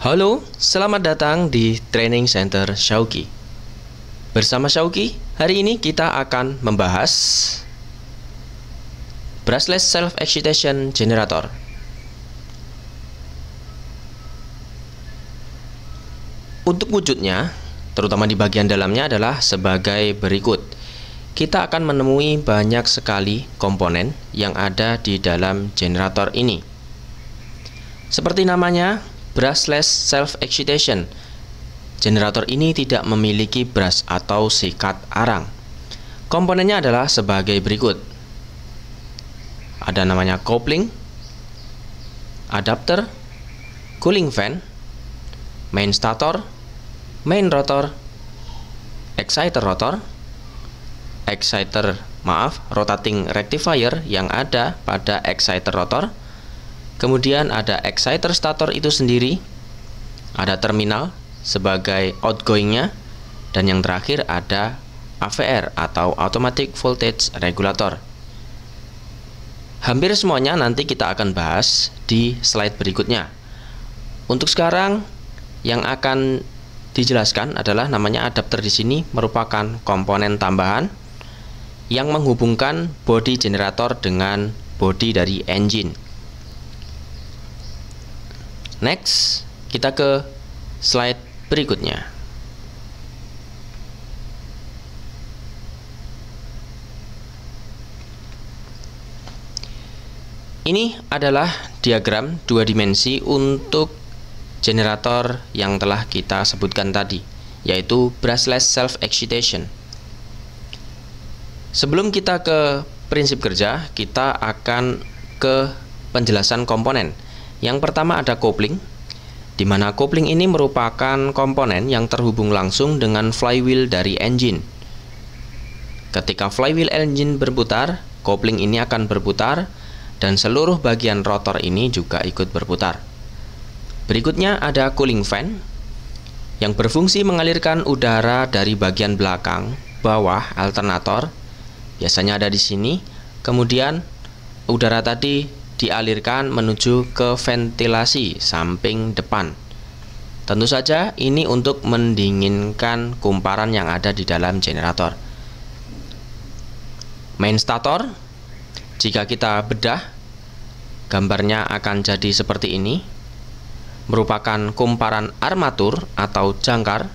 Halo, selamat datang di Training Center Syauqi. Bersama Syauqi, hari ini kita akan membahas brushless self-excitation generator. Untuk wujudnya, terutama di bagian dalamnya adalah sebagai berikut. Kita akan menemui banyak sekali komponen yang ada di dalam generator ini. Seperti namanya, brushless self-excitation. Generator ini tidak memiliki brush atau sikat arang. Komponennya adalah sebagai berikut. Ada namanya coupling, adapter, cooling fan, main stator, main rotor, rotating rectifier yang ada pada exciter rotor. Kemudian ada exciter stator itu sendiri, ada terminal sebagai outgoingnya, dan yang terakhir ada AVR atau Automatic Voltage Regulator. Hampir semuanya nanti kita akan bahas di slide berikutnya. Untuk sekarang yang akan dijelaskan adalah namanya adapter. Di sini merupakan komponen tambahan yang menghubungkan bodi generator dengan bodi dari engine. Next, kita ke slide berikutnya. Ini adalah diagram dua dimensi untuk generator yang telah kita sebutkan tadi, yaitu brushless self-excitation. Sebelum kita ke prinsip kerja, kita akan ke penjelasan komponen. Yang pertama ada coupling, di mana coupling ini merupakan komponen yang terhubung langsung dengan flywheel dari engine. Ketika flywheel engine berputar, coupling ini akan berputar dan seluruh bagian rotor ini juga ikut berputar. Berikutnya ada cooling fan yang berfungsi mengalirkan udara dari bagian belakang bawah alternator. Biasanya ada di sini. Kemudian udara tadi dialirkan menuju ke ventilasi samping depan. Tentu saja ini untuk mendinginkan kumparan yang ada di dalam generator. Main stator, jika kita bedah, gambarnya akan jadi seperti ini. Merupakan kumparan armatur atau jangkar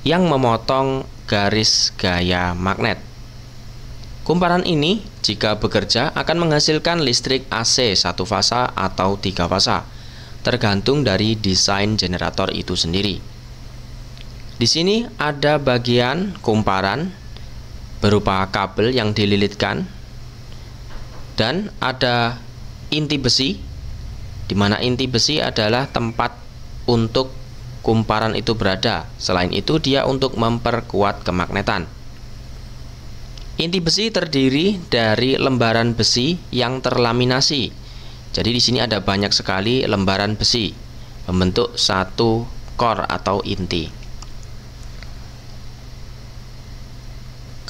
yang memotong garis gaya magnet. Kumparan ini jika bekerja akan menghasilkan listrik AC satu fasa atau tiga fasa, tergantung dari desain generator itu sendiri. Di sini ada bagian kumparan berupa kabel yang dililitkan, dan ada inti besi, di mana inti besi adalah tempat untuk kumparan itu berada. Selain itu, dia untuk memperkuat kemagnetan. Inti besi terdiri dari lembaran besi yang terlaminasi. Jadi di sini ada banyak sekali lembaran besi membentuk satu core atau inti.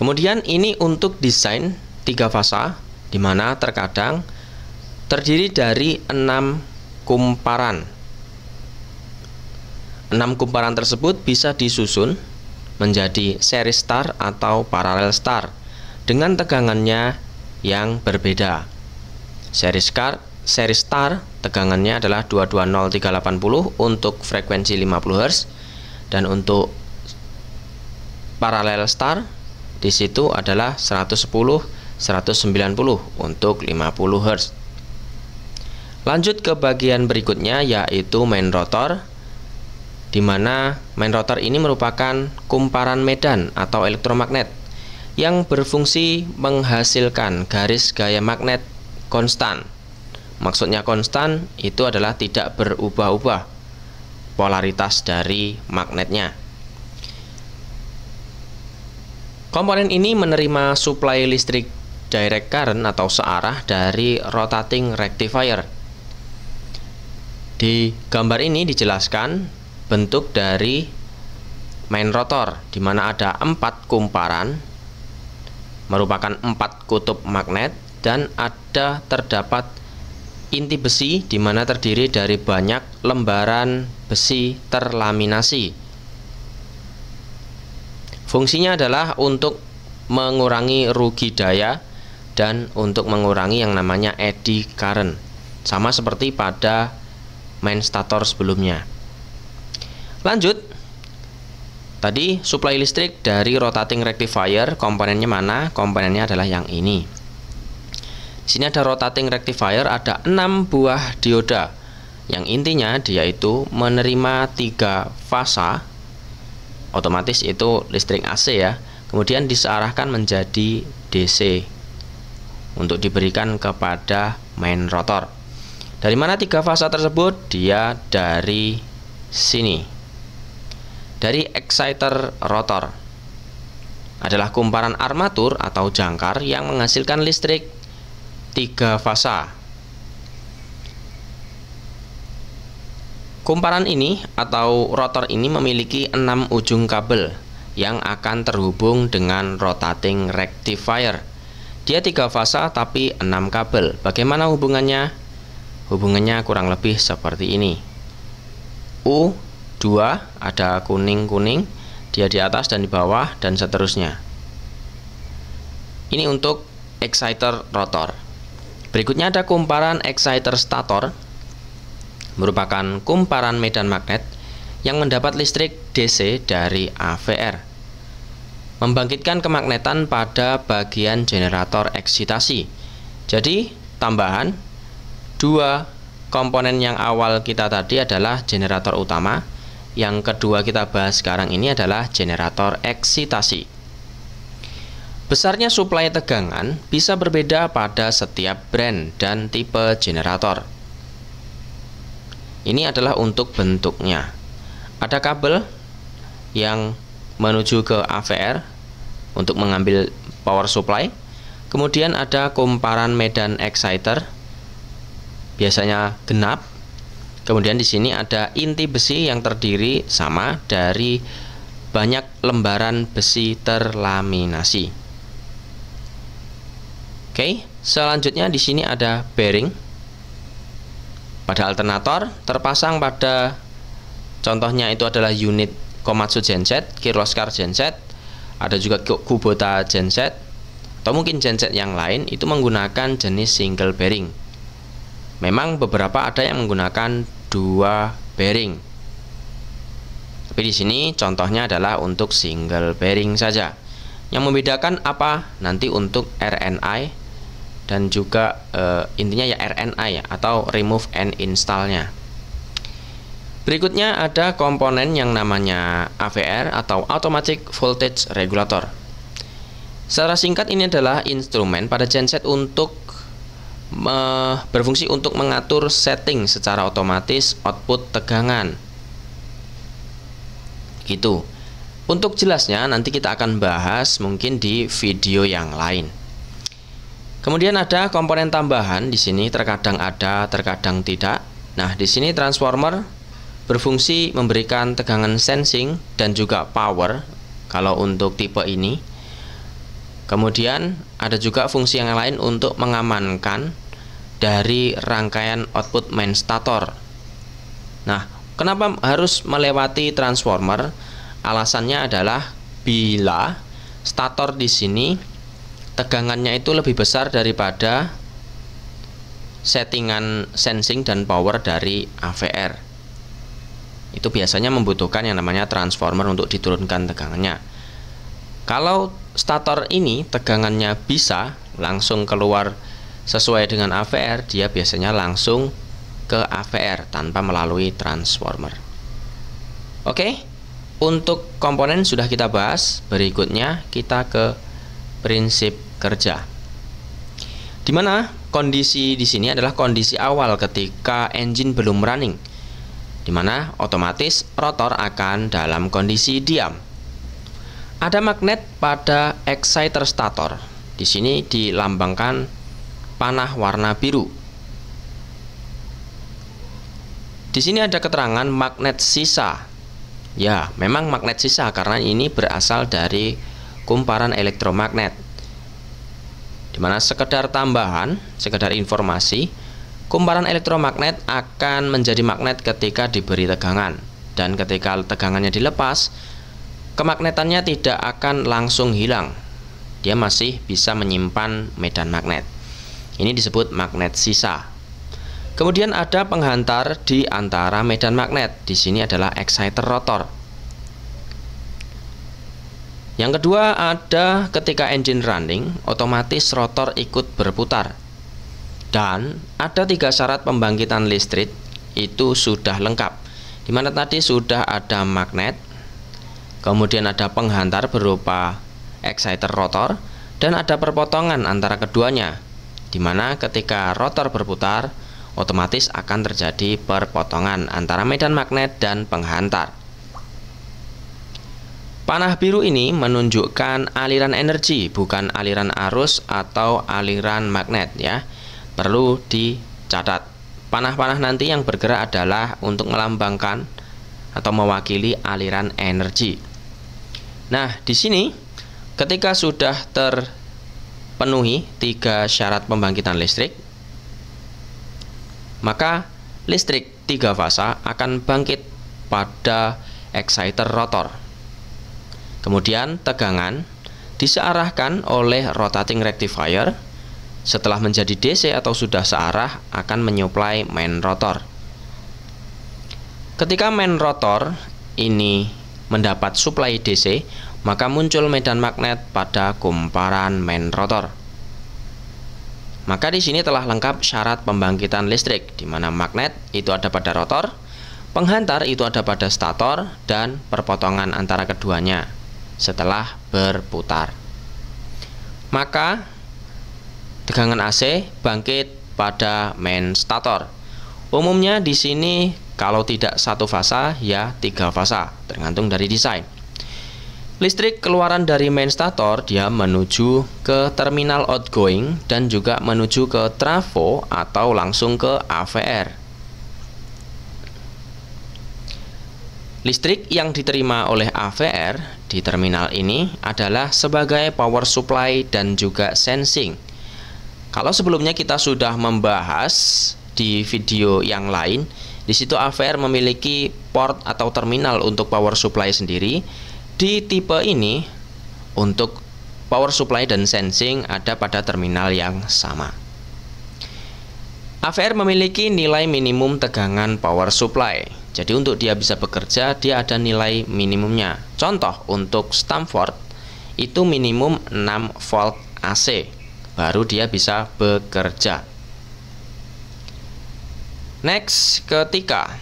Kemudian ini untuk desain tiga fasa, di mana terkadang terdiri dari 6 kumparan. 6 kumparan tersebut bisa disusun menjadi seri star atau paralel star dengan tegangannya yang berbeda. Seri star tegangannya adalah 220380 untuk frekuensi 50 Hz, dan untuk paralel star di situ adalah 110 190 untuk 50 Hz. Lanjut ke bagian berikutnya, yaitu main rotor, di mana main rotor ini merupakan kumparan medan atau elektromagnet yang berfungsi menghasilkan garis gaya magnet konstan. Maksudnya konstan itu adalah tidak berubah-ubah polaritas dari magnetnya. Komponen ini menerima suplai listrik direct current atau searah dari rotating rectifier. Di gambar ini dijelaskan bentuk dari main rotor, di mana ada 4 kumparan merupakan 4 kutub magnet, dan terdapat inti besi di mana terdiri dari banyak lembaran besi terlaminasi. Fungsinya adalah untuk mengurangi rugi daya dan untuk mengurangi yang namanya eddy current, sama seperti pada main stator sebelumnya. Lanjut, tadi suplai listrik dari rotating rectifier, komponennya mana? Komponennya adalah yang ini. Di sini ada rotating rectifier, ada 6 buah dioda yang intinya dia itu menerima 3 fasa, otomatis itu listrik AC ya, kemudian disearahkan menjadi DC untuk diberikan kepada main rotor. Dari mana 3 fasa tersebut? Dia dari sini, dari exciter rotor. Adalah kumparan armatur atau jangkar yang menghasilkan listrik 3 fasa. Kumparan ini atau rotor ini memiliki 6 ujung kabel yang akan terhubung dengan rotating rectifier. Dia 3 fasa tapi 6 kabel. Bagaimana hubungannya? Hubungannya kurang lebih seperti ini. U2 ada kuning-kuning, dia di atas dan di bawah dan seterusnya. Ini untuk exciter rotor. Berikutnya ada kumparan exciter stator, merupakan kumparan medan magnet yang mendapat listrik DC dari AVR, membangkitkan kemagnetan pada bagian generator eksitasi. Jadi tambahan 2 komponen yang awal kita tadi adalah generator utama, yang kedua kita bahas sekarang ini adalah generator eksitasi. Besarnya suplai tegangan bisa berbeda pada setiap brand dan tipe generator. Ini adalah untuk bentuknya. Ada kabel yang menuju ke AVR untuk mengambil power supply. Kemudian ada kumparan medan exciter, biasanya genap. Kemudian di sini ada inti besi yang terdiri sama dari banyak lembaran besi terlaminasi. Oke, selanjutnya di sini ada bearing. Pada alternator terpasang pada, contohnya itu adalah unit Komatsu genset, Kirloskar genset, ada juga Kubota genset, atau mungkin genset yang lain itu menggunakan jenis single bearing. Memang beberapa ada yang menggunakan 2 bearing, tapi di sini contohnya adalah untuk single bearing saja. Yang membedakan apa? Nanti untuk RNI dan juga intinya ya RNI ya, atau remove and install-nya. Berikutnya ada komponen yang namanya AVR atau Automatic Voltage Regulator. Secara singkat ini adalah instrumen pada genset untuk berfungsi untuk mengatur setting secara otomatis output tegangan. Gitu. Untuk jelasnya nanti kita akan bahas mungkin di video yang lain. Kemudian ada komponen tambahan di sini, terkadang ada, terkadang tidak. Nah, di sini transformer berfungsi memberikan tegangan sensing dan juga power kalau untuk tipe ini. Kemudian ada juga fungsi yang lain untuk mengamankan dari rangkaian output main stator. Nah, kenapa harus melewati transformer? Alasannya adalah bila stator di sini tegangannya itu lebih besar daripada settingan sensing dan power dari AVR. Itu biasanya membutuhkan yang namanya transformer untuk diturunkan tegangannya. Kalau stator ini tegangannya bisa langsung keluar sesuai dengan AVR, dia biasanya langsung ke AVR tanpa melalui transformer. Oke, untuk komponen sudah kita bahas. Berikutnya kita ke prinsip kerja. Dimana kondisi di sini adalah kondisi awal ketika engine belum running, dimana otomatis rotor akan dalam kondisi diam. Ada magnet pada exciter stator. Di sini dilambangkan panah warna biru. Di sini ada keterangan magnet sisa. Ya, memang magnet sisa karena ini berasal dari kumparan elektromagnet. Dimana sekedar tambahan, sekedar informasi, Kumparan elektromagnet akan menjadi magnet ketika diberi tegangan, dan ketika tegangannya dilepas, kemagnetannya tidak akan langsung hilang. Dia masih bisa menyimpan medan magnet. Ini disebut magnet sisa. Kemudian ada penghantar di antara medan magnet. Di sini adalah exciter rotor. Yang kedua, ada ketika engine running, otomatis rotor ikut berputar. Dan ada 3 syarat pembangkitan listrik itu sudah lengkap. Di mana tadi sudah ada magnet, kemudian ada penghantar berupa exciter rotor, dan ada perpotongan antara keduanya, di mana ketika rotor berputar, otomatis akan terjadi perpotongan antara medan magnet dan penghantar. Panah biru ini menunjukkan aliran energi, bukan aliran arus atau aliran magnet ya. Perlu dicatat. Panah-panah nanti yang bergerak adalah untuk melambangkan atau mewakili aliran energi. Nah, di sini ketika sudah terpenuhi 3 syarat pembangkitan listrik, maka listrik 3 fasa akan bangkit pada exciter rotor. Kemudian tegangan disearahkan oleh rotating rectifier. Setelah menjadi DC atau sudah searah, akan menyuplai main rotor. Ketika main rotor ini mendapat suplai DC, maka muncul medan magnet pada kumparan main rotor. Maka di sini telah lengkap syarat pembangkitan listrik, di mana magnet itu ada pada rotor, penghantar itu ada pada stator, dan perpotongan antara keduanya setelah berputar. Maka tegangan AC bangkit pada main stator. Umumnya di sini kalau tidak 1 fasa ya 3 fasa, tergantung dari desain. Listrik keluaran dari main stator dia menuju ke terminal outgoing dan juga menuju ke trafo atau langsung ke AVR. Listrik yang diterima oleh AVR di terminal ini adalah sebagai power supply dan juga sensing. Kalau sebelumnya kita sudah membahas di video yang lain, di situ AVR memiliki port atau terminal untuk power supply sendiri. Di tipe ini untuk power supply dan sensing ada pada terminal yang sama. AVR memiliki nilai minimum tegangan power supply. Jadi untuk dia bisa bekerja, dia ada nilai minimumnya. Contoh untuk Stamford itu minimum 6 volt AC, baru dia bisa bekerja. Next, ketika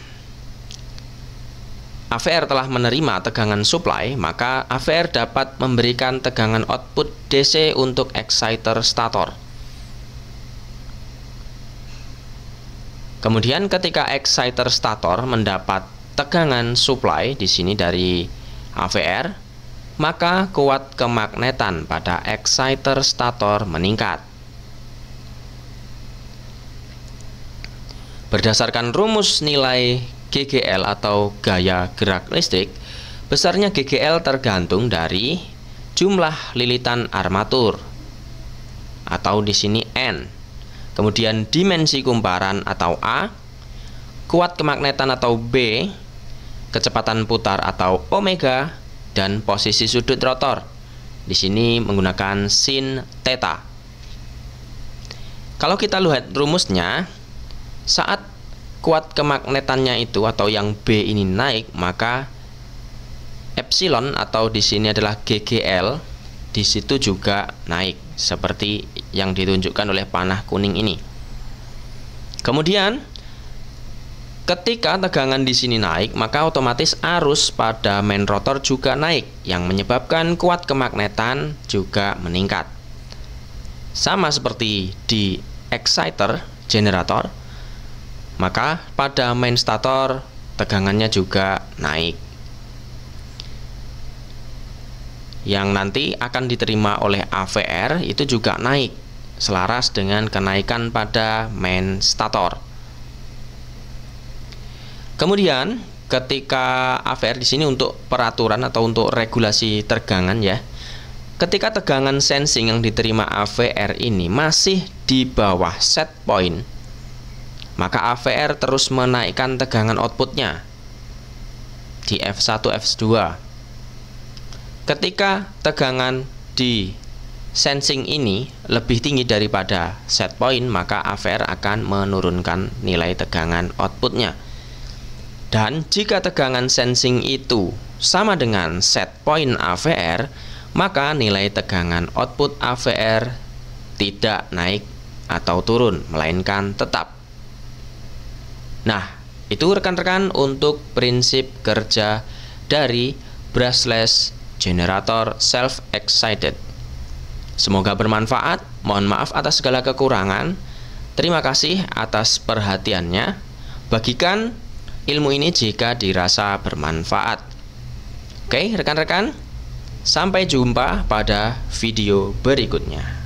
AVR telah menerima tegangan supply, maka AVR dapat memberikan tegangan output DC untuk exciter stator. Kemudian ketika exciter stator mendapat tegangan supply di sini dari AVR, maka kuat kemagnetan pada exciter stator meningkat. Berdasarkan rumus nilai GGL atau gaya gerak listrik, besarnya GGL tergantung dari jumlah lilitan armatur atau di sini N. Kemudian dimensi kumparan atau A, kuat kemagnetan atau B, kecepatan putar atau omega, dan posisi sudut rotor. Di sini menggunakan sin theta. Kalau kita lihat rumusnya, saat kuat kemagnetannya itu atau yang B ini naik, maka epsilon atau di sini adalah GGL di situ juga naik seperti yang ditunjukkan oleh panah kuning ini. Kemudian ketika tegangan di sini naik, maka otomatis arus pada main rotor juga naik yang menyebabkan kuat kemagnetan juga meningkat. Sama seperti di exciter generator, maka pada main stator tegangannya juga naik, yang nanti akan diterima oleh AVR itu juga naik selaras dengan kenaikan pada main stator. Kemudian ketika AVR di sini untuk peraturan atau untuk regulasi tegangan ya, ketika tegangan sensing yang diterima AVR ini masih di bawah set point maka AVR terus menaikkan tegangan outputnya di F1, F2. Ketika tegangan di sensing ini lebih tinggi daripada set point, maka AVR akan menurunkan nilai tegangan outputnya. Dan jika tegangan sensing itu sama dengan set point AVR, maka nilai tegangan output AVR tidak naik atau turun, melainkan tetap. Nah, itu rekan-rekan untuk prinsip kerja dari brushless generator self-excited. Semoga bermanfaat. Mohon maaf atas segala kekurangan. Terima kasih atas perhatiannya. Bagikan ilmu ini jika dirasa bermanfaat. Oke, rekan-rekan, sampai jumpa pada video berikutnya.